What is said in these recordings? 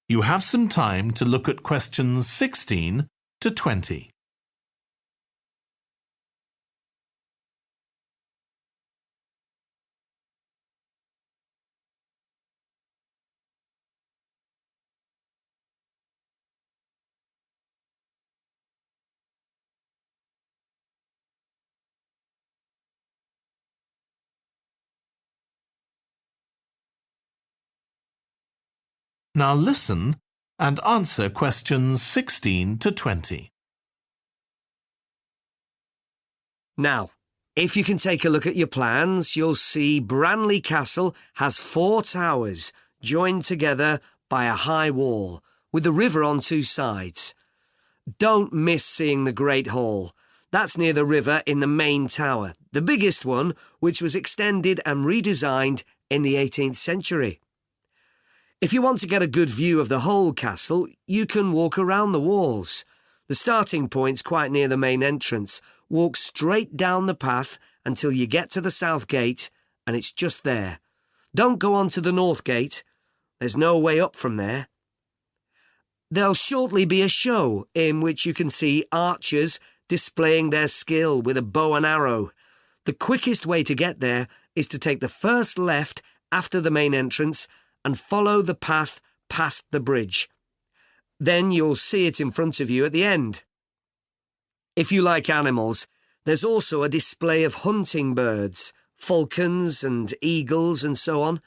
You have some time to look at questions 16 to 20. Now listen and answer questions 16 to 20. Now, if you can take a look at your plans, you'll see Branley Castle has 4 towers joined together by a high wall, with the river on 2 sides. Don't miss seeing the Great Hall. That's near the river in the main tower, the biggest one, which was extended and redesigned in the 18th century. If you want to get a good view of the whole castle, you can walk around the walls. The starting point's quite near the main entrance. Walk straight down the path until you get to the south gate, and it's just there. Don't go on to the north gate. There's no way up from there. There'll shortly be a show in which you can see archers displaying their skill with a bow and arrow. The quickest way to get there is to take the first left after the main entrance and follow the path past the bridge. Then you'll see it in front of you at the end. If you like animals, there's also a display of hunting birds, falcons and eagles and so on.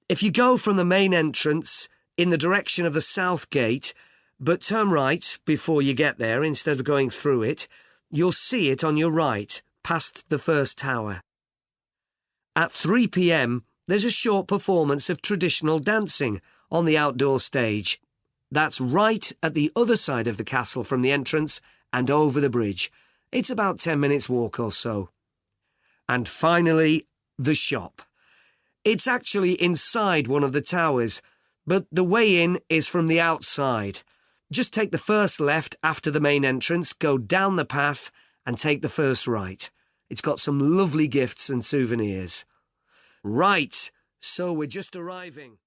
If you go from the main entrance in the direction of the south gate, but turn right before you get there instead of going through it, you'll see it on your right, past the first tower. At 3 p.m, there's a short performance of traditional dancing on the outdoor stage. That's right at the other side of the castle from the entrance and over the bridge. It's about 10 minutes walk or so. And finally, the shop. It's actually inside one of the towers, but the way in is from the outside. Just take the first left after the main entrance, go down the path and take the first right. It's got some lovely gifts and souvenirs. Right, so we're just arriving.